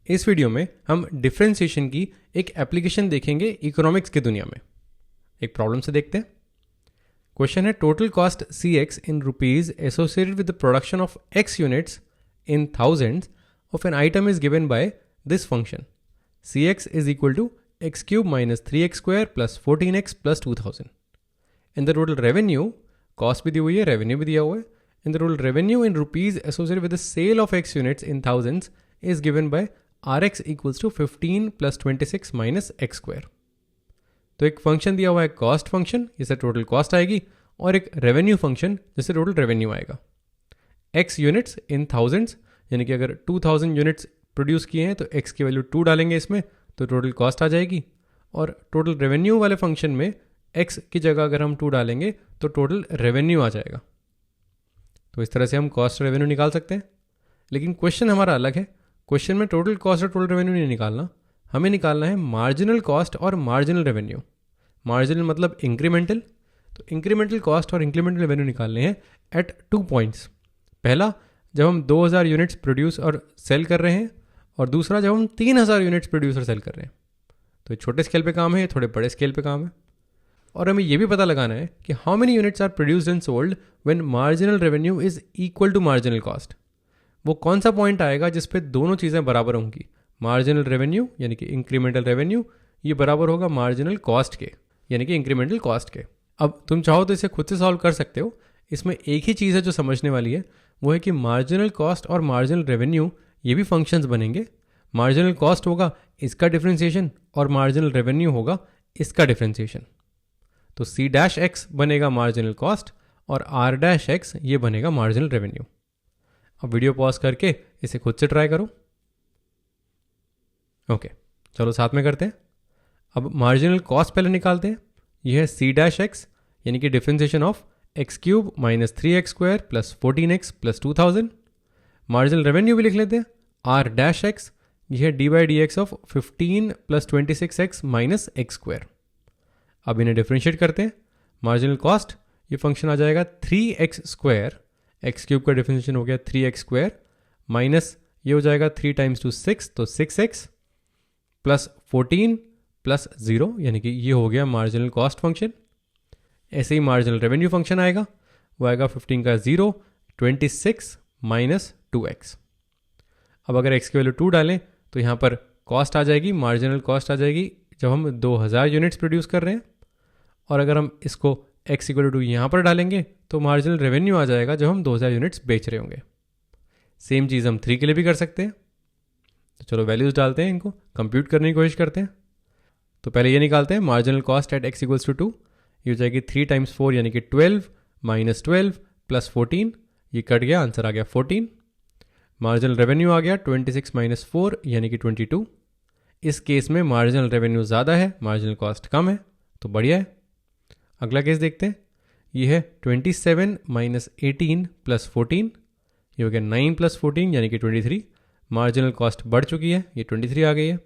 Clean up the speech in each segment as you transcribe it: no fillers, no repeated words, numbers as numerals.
इस वीडियो में हम डिफरेंशिएशन की एक एप्लीकेशन देखेंगे इकोनॉमिक्स की दुनिया में। एक प्रॉब्लम से देखते हैं। क्वेश्चन है total cost C X in rupees associated with the production of X units in thousands of an item is given by this function C X is equal to X cube minus 3x² plus 14x plus 2000। In the total revenue, cost भी दी हुई है, revenue भी दिया हुआ है। In the total revenue in rupees associated with the sale of X units in thousands is given by Rx equals to 15 plus 26 minus X square. तो एक फंक्शन दिया हुआ है कॉस्ट फंक्शन, जिससे टोटल कॉस्ट आएगी, और एक रेवेन्यू फंक्शन जिससे टोटल रेवेन्यू आएगा। एक्स यूनिट्स इन थाउजेंड्स, यानी कि अगर 2000 यूनिट्स प्रोड्यूस किए हैं तो एक्स की वैल्यू 2 डालेंगे इसमें, तो टोटल कॉस्ट आ जाएगी। और टोटल रेवेन्यू वाले फंक्शन में एक्स की जगह अगर हम 2 डालेंगे तो टोटल रेवेन्यू आ जाएगा। तो इस तरह से हम कॉस्ट रेवेन्यू निकाल सकते हैं। लेकिन क्वेश्चन हमारा अलग है। क्वेश्चन में टोटल कॉस्ट और टोटल रेवेन्यू नहीं निकालना, हमें निकालना है मार्जिनल कॉस्ट और मार्जिनल रेवेन्यू। मार्जिनल मतलब इंक्रीमेंटल। तो इंक्रीमेंटल कॉस्ट और इंक्रीमेंटल रेवेन्यू निकालने हैं एट 2 पॉइंट्स। पहला, जब हम 2000 यूनिट्स प्रोड्यूस और सेल कर रहे हैं, और दूसरा जब हम 3000 यूनिट्स प्रोड्यूस और सेल कर रहे हैं। तो ये छोटे स्केल पे काम है, ये थोड़े बड़े स्केल पे काम है। और हमें ये भी पता लगाना है कि how many units are produced and sold when marginal revenue is equal to marginal cost. वो कौन सा पॉइंट आएगा जिस पे दोनों चीज़ें बराबर होंगी। मार्जिनल रेवेन्यू यानी कि इंक्रीमेंटल रेवेन्यू, ये बराबर होगा मार्जिनल कॉस्ट के, यानी कि इंक्रीमेंटल कॉस्ट के। अब तुम चाहो तो इसे खुद से सॉल्व कर सकते हो। इसमें एक ही चीज़ है जो समझने वाली है, वो है कि मार्जिनल कॉस्ट और मार्जिनल रेवेन्यू ये भी फंक्शंस बनेंगे। मार्जिनल कॉस्ट होगा इसका डिफरेंशिएशन और मार्जिनल रेवेन्यू होगा इसका डिफरेंशिएशन। तो सी डैश एक्स बनेगा मार्जिनल कॉस्ट और आर डैश एक्स ये बनेगा मार्जिनल रेवेन्यू। अब वीडियो पॉज करके इसे खुद से ट्राई करो। ओके, चलो साथ में करते हैं। अब मार्जिनल कॉस्ट पहले निकालते हैं। यह है सी डैश एक्स, यानी कि differentiation of x cube minus 3x² plus 14x plus 2000। Marginal revenue भी लिख लेते हैं, आर डैश एक्स, यह है D by D x of 15 plus 26x minus X square. अब इन्हें डिफरेंशिएट करते हैं। मार्जिनल कॉस्ट, ये फंक्शन आ जाएगा 3x², एक्स क्यूब का डिफरेंशिएशन हो गया 3x² माइनस ये हो जाएगा 3 टाइम्स टू 6, तो 6x प्लस 14 प्लस 0, यानी कि ये हो गया मार्जिनल कॉस्ट फंक्शन। ऐसे ही मार्जिनल रेवेन्यू फंक्शन आएगा, वो आएगा 15 का 0, 26 माइनस 2x। अब अगर x की वैल्यू 2 डालें तो यहाँ पर कॉस्ट आ जाएगी, मार्जिनल कॉस्ट आ जाएगी जब हम 2000 यूनिट्स प्रोड्यूस कर रहे हैं। और अगर हम इसको x इक्वल टू यहाँ पर डालेंगे तो मार्जिनल रेवेन्यू आ जाएगा जब हम 2000 यूनिट्स बेच रहे होंगे। सेम चीज़ हम 3 के लिए भी कर सकते हैं। तो चलो वैल्यूज़ डालते हैं, इनको कंप्यूट करने की कोशिश करते हैं। तो पहले ये निकालते हैं, marginal cost at x equals to 2, ये हो जाएगी 3 टाइम्स 4 यानी कि 12 माइनस 12 प्लस 14, ये कट गया, आंसर आ गया 14। मार्जिनल रेवेन्यू आ गया 26 माइनस 4 यानी कि 22। इस केस में मार्जिनल रेवेन्यू ज़्यादा है, मार्जिनल कॉस्ट कम है, तो बढ़िया है। अगला केस देखते हैं। ये है 27 माइनस 18 प्लस 14, ये हो गया 9 प्लस 14 यानी कि 23। मार्जिनल कॉस्ट बढ़ चुकी है, ये 23 आ गई है।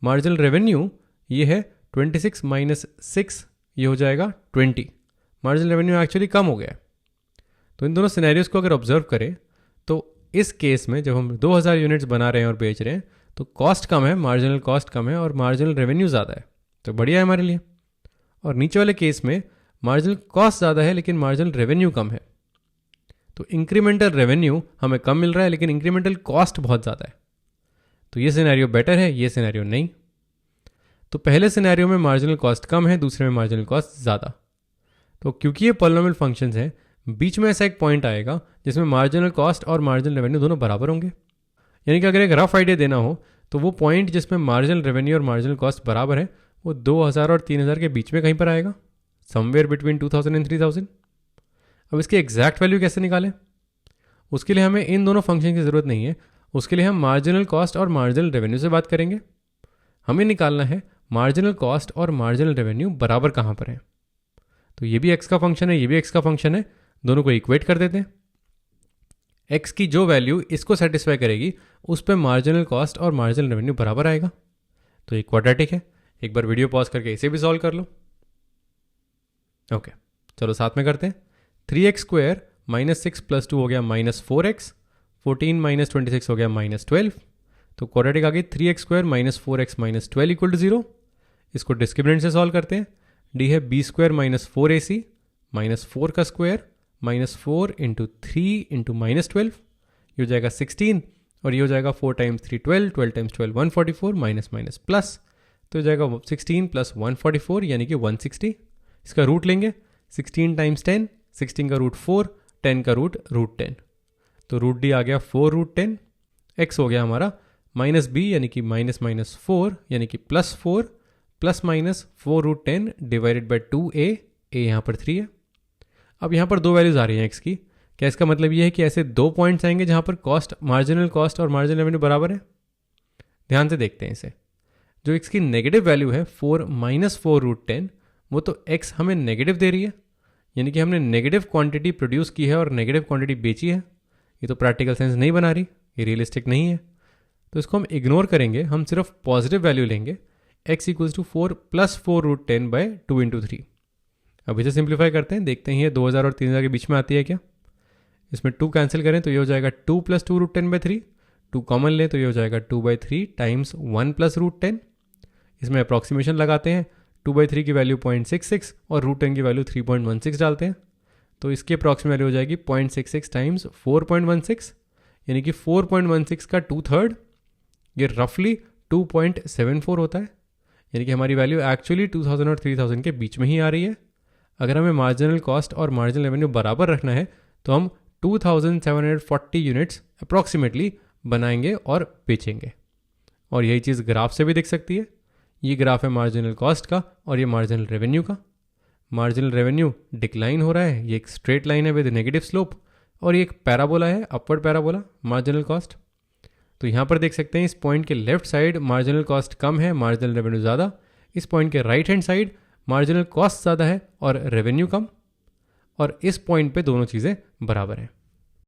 मार्जिनल रेवेन्यू ये है 26 माइनस 6, ये हो जाएगा 20। मार्जिनल रेवेन्यू एक्चुअली कम हो गया है। तो इन दोनों सिनेरियोज को अगर ऑब्जर्व करें तो इस केस में जब हम 2000 यूनिट्स बना रहे हैं और बेच रहे हैं तो कॉस्ट कम है, मार्जिनल कॉस्ट कम है और मार्जिनल रेवेन्यू ज़्यादा है, तो बढ़िया है हमारे लिए। और नीचे वाले केस में मार्जिनल कॉस्ट ज़्यादा है लेकिन मार्जिनल रेवेन्यू कम है। तो इंक्रीमेंटल रेवेन्यू हमें कम मिल रहा है लेकिन इंक्रीमेंटल कॉस्ट बहुत ज़्यादा है। तो ये सिनेरियो बेटर है, ये सिनेरियो नहीं। तो पहले सिनेरियो में मार्जिनल कॉस्ट कम है, दूसरे में मार्जिनल कॉस्ट ज़्यादा। तो क्योंकि ये पॉलिनोमियल फंक्शंस हैं, बीच में ऐसा एक पॉइंट आएगा जिसमें मार्जिनल कॉस्ट और मार्जिनल रेवेन्यू दोनों बराबर होंगे। यानी कि अगर एक रफ आइडिया देना हो तो वो पॉइंट जिसमें मार्जिनल रेवेन्यू और मार्जिनल कॉस्ट बराबर है वो 2000 और 3000 के बीच में कहीं पर आएगा, समवेयर बिटवीन 2000 एंड 3000। अब इसकी एग्जैक्ट वैल्यू कैसे निकालें? उसके लिए हमें इन दोनों फंक्शन की ज़रूरत नहीं है। उसके लिए हम मार्जिनल कॉस्ट और मार्जिनल रेवेन्यू से बात करेंगे। हमें निकालना है मार्जिनल कॉस्ट और मार्जिनल रेवेन्यू बराबर कहाँ पर है। तो ये भी एक्स का फंक्शन है, ये भी एक्स का फंक्शन है, दोनों को इक्वेट कर देते हैं। एक्स की जो वैल्यू इसको सेटिस्फाई करेगी उस पर मार्जिनल कॉस्ट और मार्जिनल रेवेन्यू बराबर आएगा। तो ये क्वाड्रेटिक है। एक बार वीडियो पॉज करके इसे भी सॉल्व कर लो। ओके, चलो साथ में करते हैं। 3x² माइनस 6 प्लस 2 हो गया माइनस 4x, 14 माइनस 26 हो गया माइनस 12। तो क्वाड्रेटिक आ गई 3x² minus 4x minus 12 equal to 0। इसको डिस्क्रिमिनेंट से सॉल्व करते हैं। डी है b² माइनस 4ac माइनस 4 का square minus 4 into 3 into minus 12, ये हो जाएगा 16 और ये हो जाएगा 4 times 3 12, 12 times 12 144 minus minus plus, तो हो जाएगा 16 प्लस 144 यानी कि 160। इसका रूट लेंगे 16 टाइम्स 10, 16 का रूट 4, 10 का रूट 10, तो रूट डी आ गया 4 रूट 10। एक्स हो गया हमारा माइनस बी यानी कि माइनस माइनस 4 यानी कि plus 4 plus minus 4 root 10 divided by 2a, a यहाँ पर 3 है। अब यहाँ पर दो वैल्यूज आ रही हैं एक्स की। क्या इसका मतलब ये है कि ऐसे दो पॉइंट्स आएंगे जहाँ पर कॉस्ट, मार्जिनल कॉस्ट और मार्जिनल रेवेन्यू बराबर है? ध्यान से देखते हैं इसे। जो एक्स की नेगेटिव वैल्यू है 4 माइनस 4 रूट 10, वो तो एक्स हमें नेगेटिव दे रही है, यानी कि हमने नेगेटिव क्वांटिटी प्रोड्यूस की है और नेगेटिव क्वांटिटी बेची है। ये तो प्रैक्टिकल सेंस नहीं बना रही, ये रियलिस्टिक नहीं है, तो इसको हम इग्नोर करेंगे। हम सिर्फ पॉजिटिव वैल्यू लेंगे, x equals to 4 plus 4 root 10 by 2 into 3। अब इसे सिंप्लीफाई करते हैं, देखते हैं ये 2000 और 3000 के बीच में आती है क्या। इसमें 2 कैंसिल करें तो ये हो जाएगा 2 प्लस 2 रूट 10 बाई 3, 2 कॉमन लें तो ये हो जाएगा 2 बाई 3 टाइम्स 1 प्लस रूट 10। इसमें अप्रॉक्सीमेशन लगाते हैं, 2 बाई 3 की वैल्यू 0.66 और रूट 10 की वैल्यू 3.16 डालते हैं, तो इसकी अप्रॉक्सीमेट वैल्यू हो जाएगी 0.66 टाइम्स 4.16, यानी कि 4.16 का 2/3, ये रफली 2.74 होता है। यानी कि हमारी वैल्यू एक्चुअली 2000 और 3000 के बीच में ही आ रही है। अगर हमें मार्जिनल कॉस्ट और मार्जिनल रेवेन्यू बराबर रखना है तो हम 2740 यूनिट्स अप्रॉक्सीमेटली बनाएंगे और बेचेंगे। और यही चीज़ ग्राफ से भी दिख सकती है। ये ग्राफ है मार्जिनल कॉस्ट का और ये मार्जिनल रेवेन्यू का। मार्जिनल रेवेन्यू डिक्लाइन हो रहा है, ये एक स्ट्रेट लाइन है विद नेगेटिव स्लोप, और ये एक पैराबोला है, अपवर्ड पैराबोला मार्जिनल कॉस्ट। तो यहाँ पर देख सकते हैं इस पॉइंट के लेफ्ट साइड मार्जिनल कॉस्ट कम है, मार्जिनल रेवेन्यू ज़्यादा। इस पॉइंट के right hand side marginal cost ज़्यादा है और रेवेन्यू कम, और इस पॉइंट पे दोनों चीज़ें बराबर हैं।